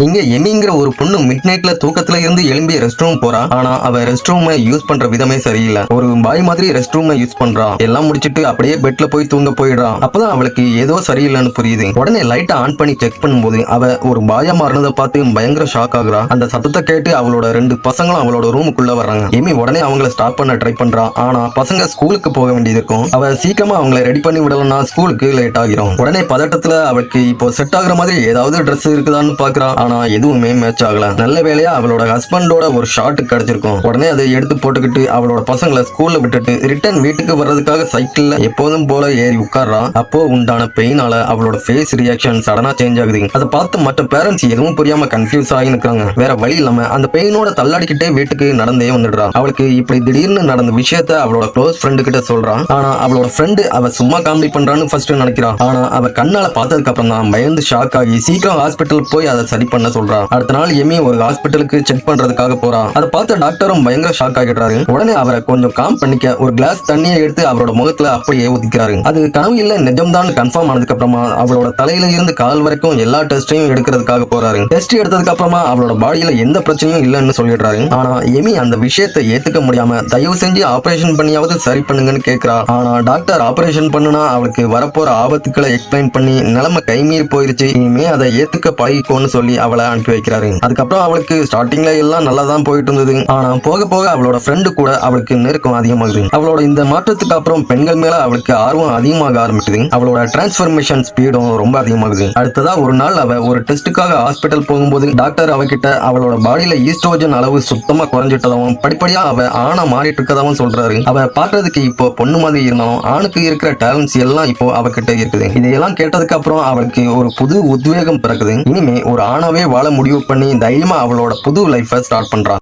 இங்க எமிங்கிற ஒரு பொண்ணு மிட் நைட்ல தூக்கத்துல இருந்து எழும்பி ரெஸ்ட் ரூம் போறா. ஆனா அவ ரெஸ்ட் ரூம் யூஸ் பண்ற விதமே சரியில்லை. ஒரு பாய் மாதிரி ரெஸ்ட் ரூம் யூஸ் பண்றான். எல்லாம் முடிச்சிட்டு அப்படியே பெட்ல போய் தூங்க போயிடுறான். அப்பதான் அவளுக்கு ஏதோ சரியில்லைன்னு புரியுது. உடனே லைட்டை ஆன் பண்ணி செக் பண்ணும்போது அவ ஒரு பாயா மாறினதை பார்த்து பயங்கர ஷாக் ஆகுறா. அந்த சத்தத்தை கேட்டு அவளோட 2 பசங்களும் அவளோட ரூமுக்குள்ள வர்றாங்க. எமி உடனே அவங்கள ஸ்டாப் பண்ண ட்ரை பண்றான். ஆனா பசங்க ஸ்கூலுக்கு போக வேண்டியது இருக்கும். அவ சீக்கிரமா அவங்கள ரெடி பண்ணி விடலன்னா ஸ்கூலுக்கு லேட் ஆகிரும். உடனே பதட்டத்துல அவளுக்கு இப்போ செட் ஆகுற மாதிரி ஏதாவது ட்ரெஸ் இருக்குதான்னு பாக்குறா. ஆனா எதுவுமே மேட்ச் ஆகல. நல்ல வேலையா அவளோட ஹஸ்பண்டோட ஒரு ஷார்ட் கிடைச்சிருக்கும். உடனே அதை எடுத்து போட்டுக்கிட்டு அவளோட பசங்களை ஸ்கூல்ல விட்டுட்டு ரிட்டர்ன் வீட்டுக்கு வர்றதுக்காக சைக்கிள்ல எப்போதும் போல ஏறி உட்கார்றா. அப்போ உண்டான பெயினால அவளோட ஃபேஸ் ரியாக்ஷன் சடனா சேஞ்ச் ஆகுது. அதை பார்த்து மற்ற பேரண்ட்ஸ் எதுவும் புரியாம கன்ஃபியூஸ் ஆகி நிற்கிறாங்க. வேற வழி இல்லாம அந்த பெயினோட தள்ளாடிக்கிட்டே வீட்டுக்கு நடந்தே வந்துடுறா. அவளுக்கு இப்படி திடீர்னு நடந்த விஷயத்த அவளோட க்ளோஸ் ஃப்ரெண்டு கிட்ட சொல்றான். ஆனா அவளோட ஃப்ரெண்டு அவ சும்மா காமெடி பண்றான்னு ஃபர்ஸ்ட் நினைக்கிறா. ஆனா அவ கண்ணால பார்த்ததுக்கு அப்புறம் தான் பயந்து ஷாக் ஆகி சீக்கிரம் ஹாஸ்பிட்டல் போய் அதை சரி பண்ண சொல்றா. அடுத்த நாள் எமி ஒரு ஹாஸ்பிட்டலுக்கு செக் பண்றதுக்காக போறா. அதை பார்த்த டாக்டரும் பயங்கர ஷாக் ஆகிடுறாரு. உடனே அவரை கொஞ்சம் காம் பண்ணிக்க ஒரு கிளாஸ் தண்ணியை எடுத்து அவரோட முகத்துல அப்படியே ஊத்திக்கிறாரு. அது கனவு இல்ல நிஜம்தான் கன்ஃபார்ம் ஆனதுக்கு அப்புறமா அவளோட தலையில இருந்து கால் வரைக்கும் எல்லா டெஸ்டையும் எடுக்கிறதுக்காக போறாரு. டெஸ்ட் எடுத்ததுக்கு அப்புறமா அவளோட பாடியில எந்த பிரச்சனையும் இல்லைன்னு சொல்லிடுறாரு. ஆனா எமி அந்த விஷயத்தை ஏத்துக்க முடியாம தயவு செஞ்சு ஆபரேஷன் பண்ணியாவது சரி பண்ணுங்கன்னு கேட்கிறா. ஆனா டாக்டர் ஆபரேஷன் பண்ணுனா அவளுக்கு வரப்போற ஆபத்துக்களை எக்ஸ்பிளைன் பண்ணி நிலைமை கைமீறி போயிருச்சு, இனிமே அதை ஏத்துக்க பழகிக்கோன்னு சொல்லி அவளை அனுப்பி வைக்கிறாரு. அதுக்கப்புறம் அவளுக்கு ஸ்டார்டிங்ல எல்லாம் நல்லா தான் போயிட்டு இருந்தது. ஆனா போக போக அவளோட ஃப்ரெண்டு கூட அவளுக்கு நெருக்கம் அதிகமாகுது. அவளோட இந்த மாற்றத்துக்கு அப்புறம் பெண்கள் மேல அவளுக்கு ஆர்வம் அதிகமாக ஆரம்பிக்குது. அவளோட டிரான்ஸ்பர்மேஷன் ஸ்பீடும் ரொம்ப அதிகமாகுது. அடுத்ததா ஒரு நாள் அவ ஒரு டெஸ்ட்டுக்காக ஹாஸ்பிட்டல் போகும்போது டாக்டர் அவகிட்ட அவளோட பாடியில ஈஸ்ட்ரோஜன் அளவு சுத்தமா குறைஞ்சிட்டதாவும் படிப்படியா அவ ஆணா மாறிட்டு இருக்கதாவும் சொல்றாரு. அவ பாக்குறதுக்கு இப்போ பொண்ணு மாதிரி இருந்தாலும் ஆணுக்கு இருக்கிற டேலண்ட்ஸ் எல்லாம் இப்போ அவகிட்ட இருக்குது. இதையெல்லாம் கேட்டதுக்கு அப்புறம் அவளுக்கு ஒரு புது உத்வேகம் பிறக்குது. இனிமே ஒரு ஆணாவே வாழ முடிவு பண்ணி தைரியமா அவளோட புது லைஃபை ஸ்டார்ட் பண்றா.